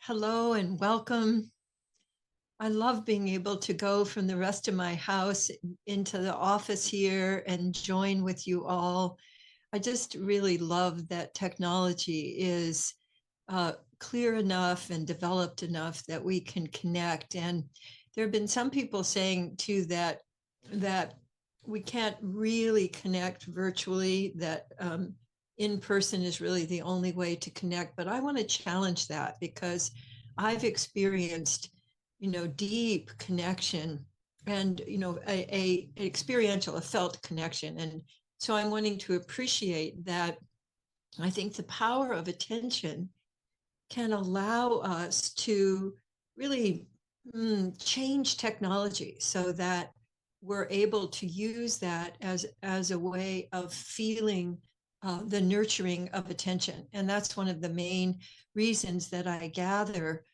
Hello and welcome. I love being able to go from the rest of my house into the office here and join with you all. I just really love that technology is clear enough and developed enough that we can connect. And there have been some people saying too that we can't really connect virtually, that in person is really the only way to connect. But I want to challenge that because I've experienced, deep connection and, a experiential, a felt connection. And so I'm wanting to appreciate that. I think the power of attention can allow us to really change technology so that we're able to use that as a way of feeling the nurturing of attention. And that's one of the main reasons that I gather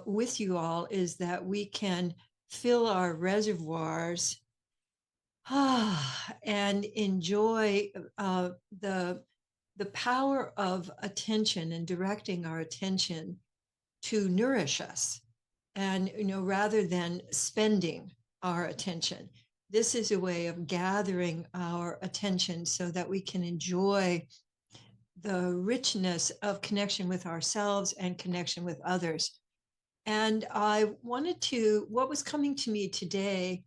with you all, is that we can fill our reservoirs and enjoy the power of attention and directing our attention to nourish us, and rather than spending our attention. This is a way of gathering our attention so that we can enjoy the richness of connection with ourselves and connection with others. And what was coming to me today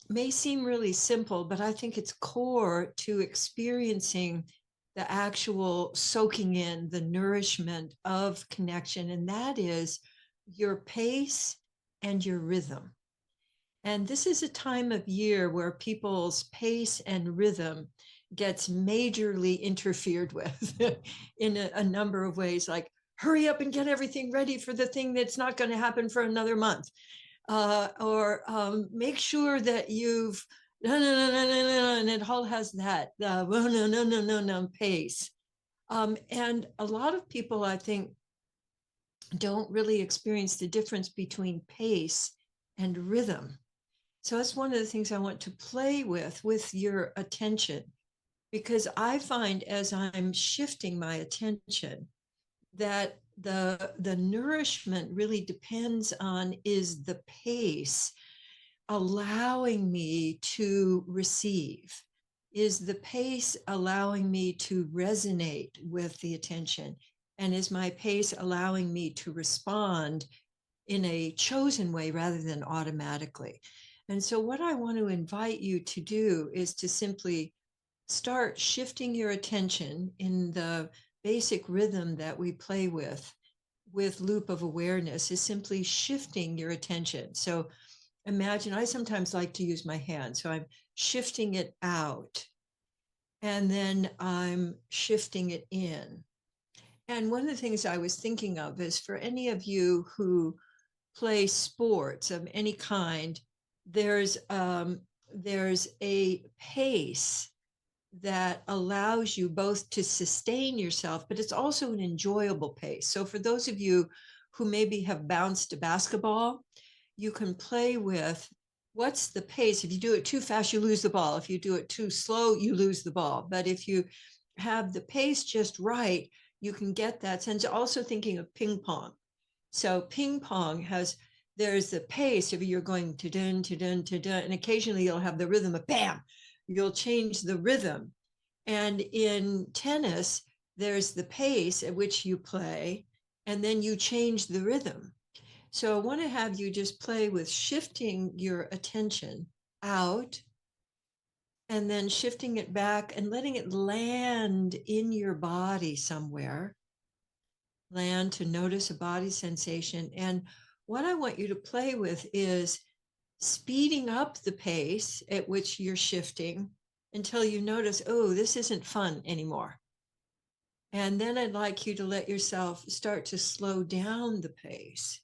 may seem really simple, but I think it's core to experiencing the actual soaking in the nourishment of connection, and that is your pace and your rhythm. And this is a time of year where people's pace and rhythm gets majorly interfered with in a number of ways, like hurry up and get everything ready for the thing that's not going to happen for another month, or make sure that you've and it all has that no pace. And a lot of people, I think, don't really experience the difference between pace and rhythm. So that's one of the things I want to play with your attention, because I find as I'm shifting my attention that the nourishment really depends on, is the pace allowing me to receive? Is the pace allowing me to resonate with the attention? And is my pace allowing me to respond in a chosen way rather than automatically? And so, what I want to invite you to do is to simply start shifting your attention in the basic rhythm that we play with loop of awareness, is simply shifting your attention. So imagine, I sometimes like to use my hand, so I'm shifting it out and then I'm shifting it in. And one of the things I was thinking of is, for any of you who play sports of any kind, there's a pace that allows you both to sustain yourself, but it's also an enjoyable pace. So for those of you who maybe have bounced a basketball, you can play with, what's the pace? If you do it too fast, you lose the ball. If you do it too slow, you lose the ball. But if you have the pace just right, you can get that sense. Also thinking of ping pong. So ping pong there's the pace if you're going to dun, to dun, to dun, and occasionally you'll have the rhythm of bam, you'll change the rhythm. And in tennis, there's the pace at which you play, and then you change the rhythm. So I want to have you just play with shifting your attention out and then shifting it back and letting it land in your body somewhere. Land to notice a body sensation. And what I want you to play with is speeding up the pace at which you're shifting until you notice, oh, this isn't fun anymore. And then I'd like you to let yourself start to slow down the pace.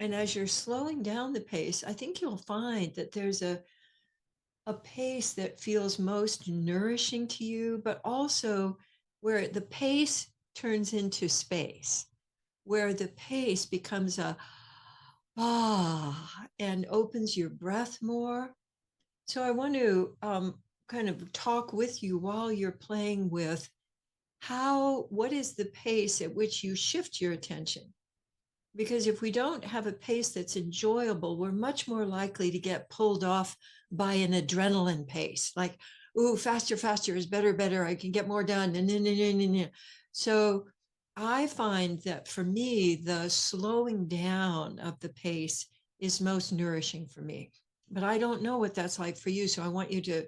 And as you're slowing down the pace, I think you'll find that there's a pace that feels most nourishing to you, but also where the pace turns into space, where the pace becomes a and opens your breath more. So I want to kind of talk with you while you're playing with what is the pace at which you shift your attention? Because if we don't have a pace that's enjoyable, we're much more likely to get pulled off by an adrenaline pace, like, ooh, faster, faster is better, better. I can get more done. And so I find that for me, the slowing down of the pace is most nourishing for me. But I don't know what that's like for you. So I want you to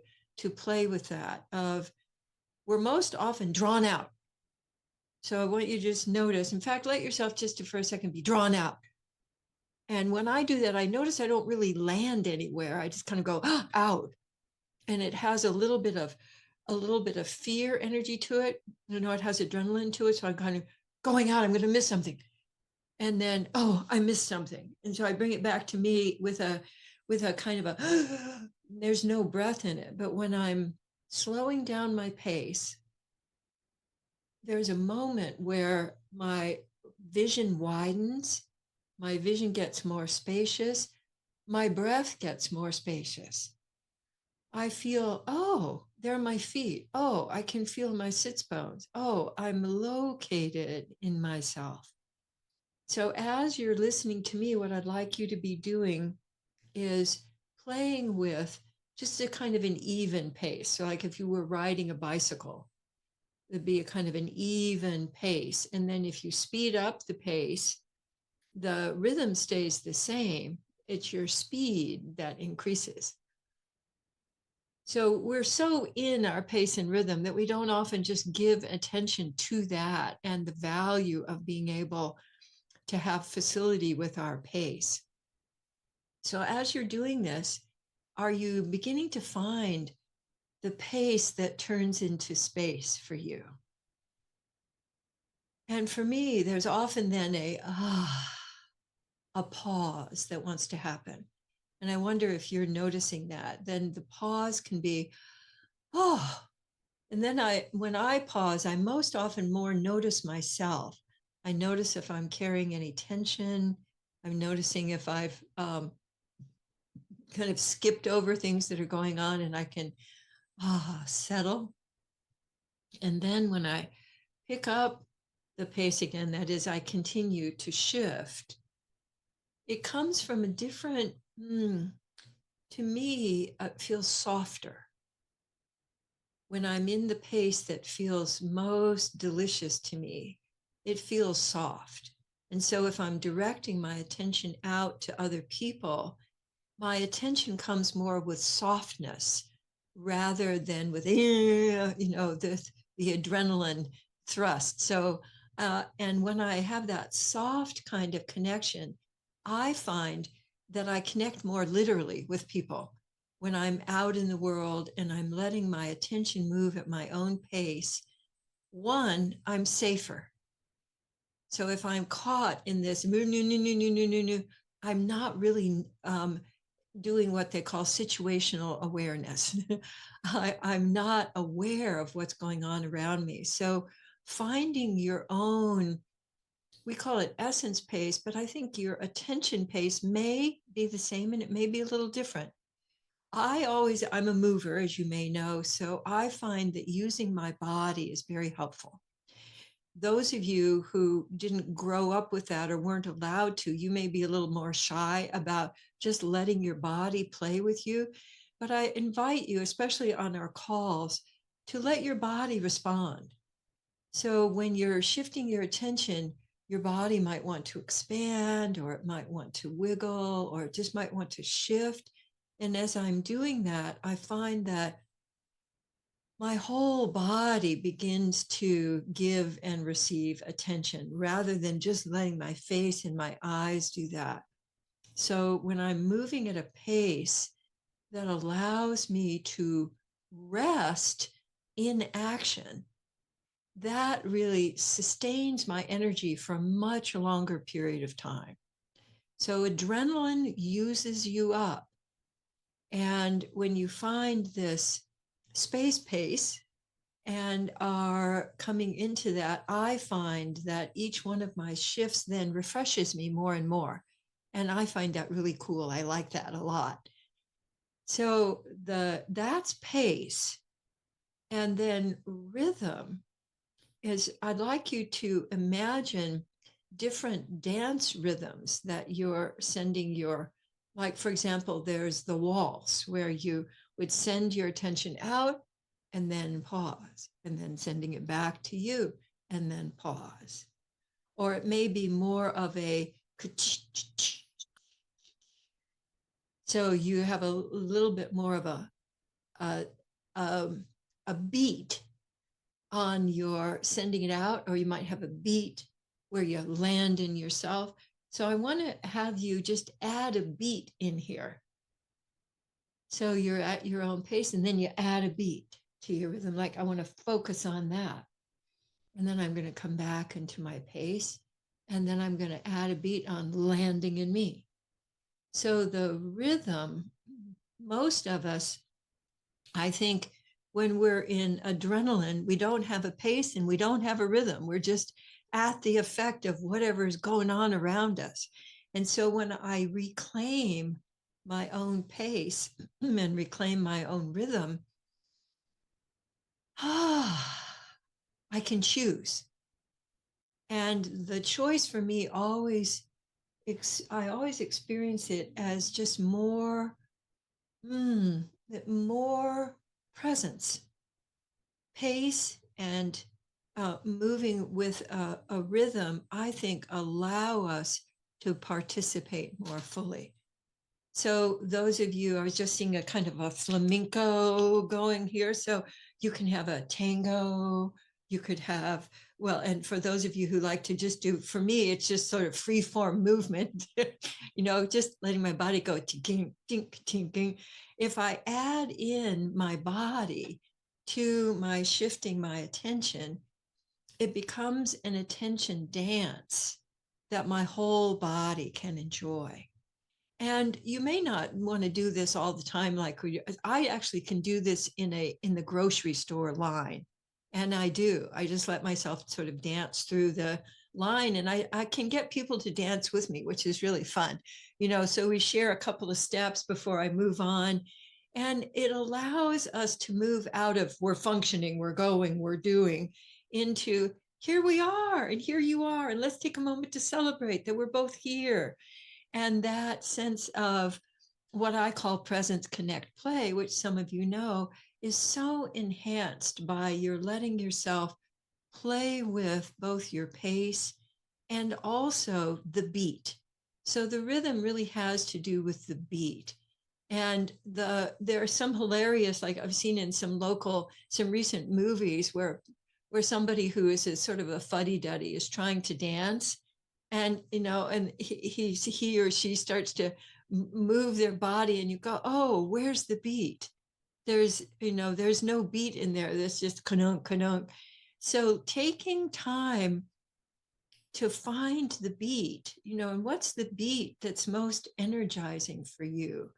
play with that of we're most often drawn out. So I want you to just notice, in fact, let yourself just for a second be drawn out. And when I do that, I notice I don't really land anywhere. I just kind of go out. And it has a little bit of fear energy to it. It has adrenaline to it. So I'm kind of going out, I'm going to miss something. And then, oh, I missed something. And so I bring it back to me with a kind of a there's no breath in it. But when I'm slowing down my pace, there's a moment where my vision widens, my vision gets more spacious, my breath gets more spacious. I feel, oh, there are my feet. Oh, I can feel my sits bones. Oh, I'm located in myself. So as you're listening to me, what I'd like you to be doing is playing with just a kind of an even pace. So like if you were riding a bicycle, it'd be a kind of an even pace. And then if you speed up the pace, the rhythm stays the same. It's your speed that increases. So we're so in our pace and rhythm that we don't often just give attention to that and the value of being able to have facility with our pace. So as you're doing this, are you beginning to find the pace that turns into space for you? And for me, there's often then a pause that wants to happen. And I wonder if you're noticing that. Then the pause can be, oh, and then when I pause, I most often more notice myself. I notice if I'm carrying any tension. I'm noticing if I've kind of skipped over things that are going on and I can settle. And then when I pick up the pace again, that is, I continue to shift, it comes from a different, to me, it feels softer. When I'm in the pace that feels most delicious to me, it feels soft. And so if I'm directing my attention out to other people, my attention comes more with softness rather than with, the adrenaline thrust. So, and when I have that soft kind of connection, I find that I connect more literally with people when I'm out in the world and I'm letting my attention move at my own pace. One, I'm safer. So if I'm caught in this, I'm not really doing what they call situational awareness. I'm not aware of what's going on around me. So finding your own, we call it essence pace, but I think your attention pace may be the same and it may be a little different. I'm a mover, as you may know, so I find that using my body is very helpful. Those of you who didn't grow up with that or weren't allowed to, you may be a little more shy about just letting your body play with you. But I invite you, especially on our calls, to let your body respond. So when you're shifting your attention, your body might want to expand, or it might want to wiggle, or it just might want to shift. And as I'm doing that, I find that my whole body begins to give and receive attention rather than just letting my face and my eyes do that. So when I'm moving at a pace that allows me to rest in action, that really sustains my energy for a much longer period of time. So adrenaline uses you up. And when you find this space pace and are coming into that, I find that each one of my shifts then refreshes me more and more. And I find that really cool. I like that a lot. So that's pace. And then rhythm is, I'd like you to imagine different dance rhythms that you're sending your, like, for example, there's the waltz where you would send your attention out and then pause, and then sending it back to you and then pause. Or it may be more of a, so you have a little bit more of a, a beat on your sending it out, or you might have a beat where you land in yourself. So I want to have you just add a beat in here. So you're at your own pace, and then you add a beat to your rhythm. Like, I want to focus on that. And then I'm going to come back into my pace, and then I'm going to add a beat on landing in me. So the rhythm, most of us, I think, when we're in adrenaline, we don't have a pace and we don't have a rhythm. We're just at the effect of whatever is going on around us. And so when I reclaim my own pace and reclaim my own rhythm, I can choose. And the choice for me always, I always experience it as just more, more presence, pace, and moving with a rhythm, I think, allow us to participate more fully. So those of you, I was just seeing a kind of a flamenco going here. So you can have a tango, you could have, well, and for those of you who like to just do, for me, it's just sort of free form movement, just letting my body go, ting, ting, ting, ting. If I add in my body to my shifting my attention, it becomes an attention dance that my whole body can enjoy. And you may not want to do this all the time. Like, I actually can do this in the grocery store line. And I do. I just let myself sort of dance through the line, and I can get people to dance with me, which is really fun. So we share a couple of steps before I move on. And it allows us to move out of we're functioning, we're going, we're doing, into here we are, and here you are. And let's take a moment to celebrate that we're both here. And that sense of what I call presence, connect, play, which some of you know, is so enhanced by you're letting yourself play with both your pace and also the beat. So the rhythm really has to do with the beat. And there are some hilarious, like I've seen in some recent movies where somebody who is a sort of a fuddy-duddy is trying to dance, and and he or she starts to move their body, and you go, oh, where's the beat? There's no beat in there. There's just kanunk, kanunk. So taking time to find the beat, and what's the beat that's most energizing for you?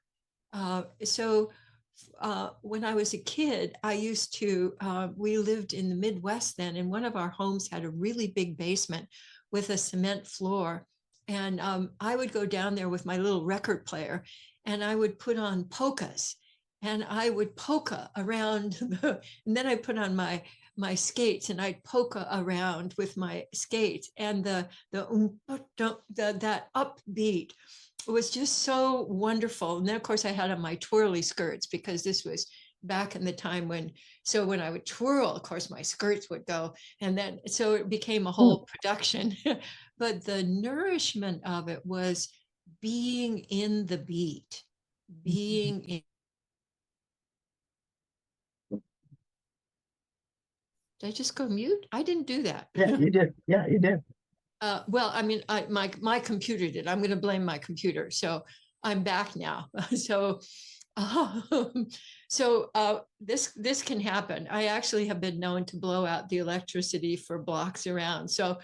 When I was a kid, I used to, we lived in the Midwest then, and one of our homes had a really big basement with a cement floor. And I would go down there with my little record player, and I would put on polkas, and I would polka around, and then I put on my skates, and I'd polka around with my skates, and that upbeat was just so wonderful. And then, of course, I had on my twirly skirts, because this was back in the time when I would twirl, of course, my skirts would go. And then, so it became a whole production. But the nourishment of it was being in the beat, being in. Did I just go mute? I didn't do that. Yeah, you did. Yeah, you did. Well, I mean, my computer did. I'm going to blame my computer. So I'm back now. This can happen. I actually have been known to blow out the electricity for blocks around. So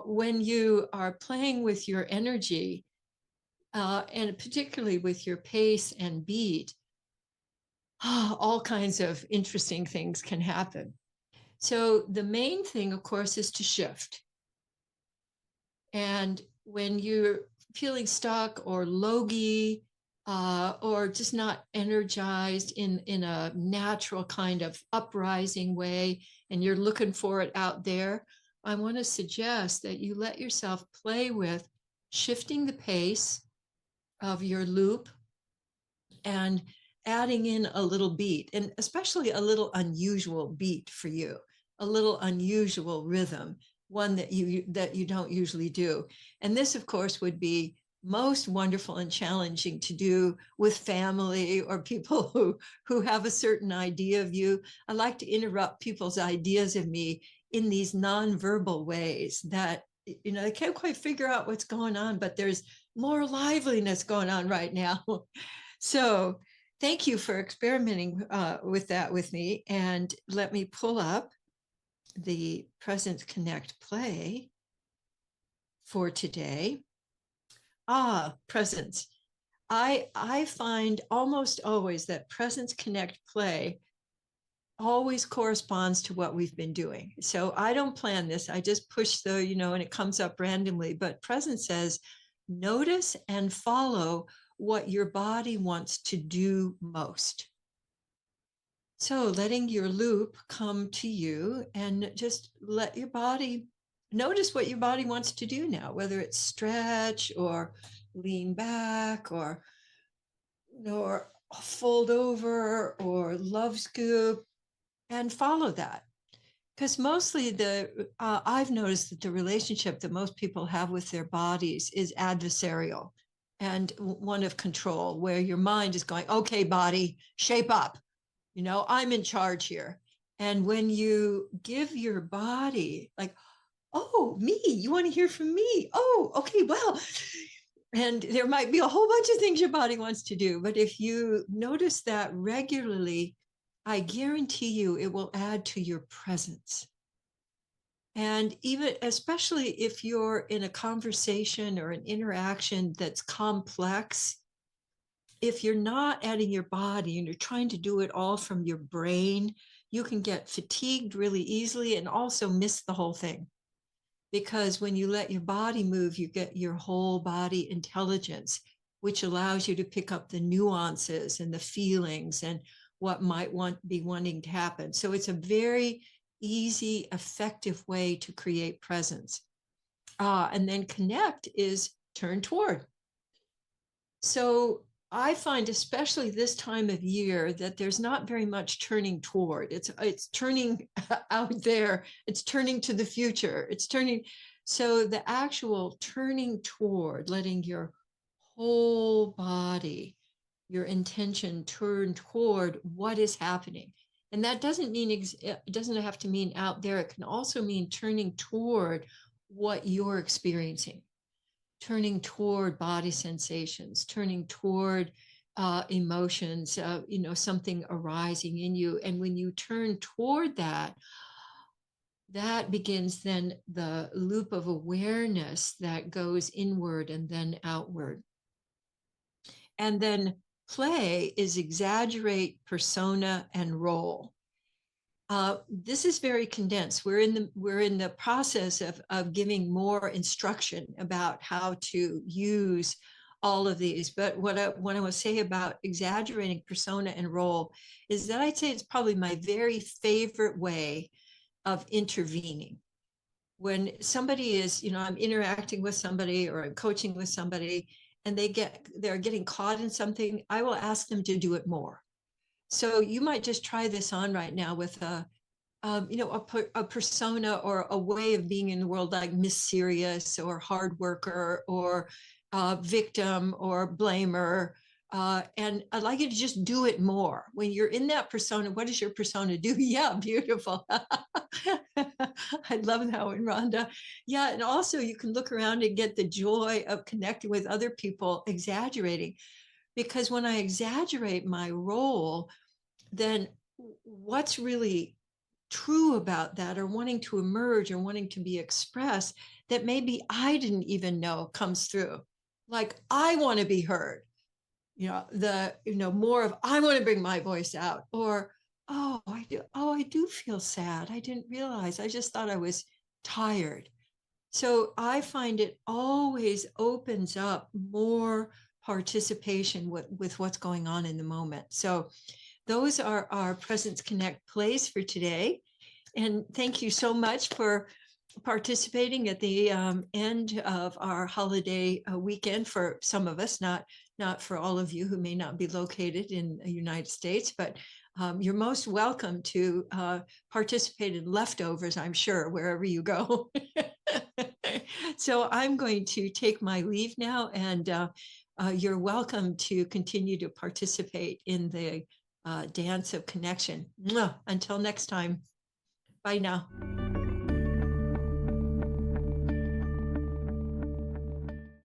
when you are playing with your energy, and particularly with your pace and beat, all kinds of interesting things can happen. So the main thing, of course, is to shift. And when you're feeling stuck or logy, or just not energized in a natural kind of uprising way, and you're looking for it out there, I want to suggest that you let yourself play with shifting the pace of your loop and adding in a little beat, and especially a little unusual beat for you, a little unusual rhythm, one that you don't usually do. And this, of course, would be most wonderful and challenging to do with family or people who have a certain idea of you. I like to interrupt people's ideas of me in these nonverbal ways that they can't quite figure out what's going on, but there's more liveliness going on right now. So thank you for experimenting with that with me. And let me pull up the Presence Connect play for today. Presence. I find almost always that Presence Connect play always corresponds to what we've been doing. So I don't plan this. I just push and it comes up randomly. But Presence says, notice and follow what your body wants to do most. So letting your loop come to you and just let your body notice what your body wants to do now, whether it's stretch or lean back or fold over or love scoop, and follow that. Because mostly I've noticed that the relationship that most people have with their bodies is adversarial and one of control, where your mind is going, okay, body, shape up. I'm in charge here. And when you give your body, like, oh, me, you want to hear from me? Oh, okay, well, and there might be a whole bunch of things your body wants to do. But if you notice that regularly, I guarantee you it will add to your presence. And even, especially if you're in a conversation or an interaction that's complex, if you're not adding your body and you're trying to do it all from your brain, you can get fatigued really easily and also miss the whole thing. Because when you let your body move, you get your whole body intelligence, which allows you to pick up the nuances and the feelings and what might be wanting to happen. So it's a very easy, effective way to create presence. And then connect is turn toward. So I find, especially this time of year, that there's not very much turning toward. It's turning out there. It's turning to the future. It's turning. So the actual turning toward, letting your whole body, your intention turn toward what is happening. And that doesn't mean, it doesn't have to mean out there. It can also mean turning toward what you're experiencing, turning toward body sensations, turning toward emotions, something arising in you. And when you turn toward that, that begins then the loop of awareness that goes inward and then outward. And then play is exaggerate, persona, and role. This is very condensed. We're in the process of giving more instruction about how to use all of these. But what I want to say about exaggerating persona and role is that I'd say it's probably my very favorite way of intervening. When somebody is, I'm interacting with somebody or I'm coaching with somebody and they're getting caught in something, I will ask them to do it more. So you might just try this on right now with a persona or a way of being in the world, like Miss Serious or hard worker or victim or blamer. And I'd like you to just do it more. When you're in that persona, what does your persona do? Yeah, beautiful. I love that one, Rhonda. Yeah, and also you can look around and get the joy of connecting with other people, exaggerating. Because when I exaggerate my role, then what's really true about that, or wanting to emerge or wanting to be expressed, that maybe I didn't even know comes through. Like, I want to be heard, more of, I want to bring my voice out, or, I do feel sad. I didn't realize, I just thought I was tired. So I find it always opens up more participation with what's going on in the moment. So those are our Presence Connect plays for today. And thank you so much for participating at the end of our holiday weekend for some of us, not for all of you who may not be located in the United States, but you're most welcome to participate in leftovers, I'm sure, wherever you go. So I'm going to take my leave now, and you're welcome to continue to participate in the dance of connection. Mwah. Until next time, bye now.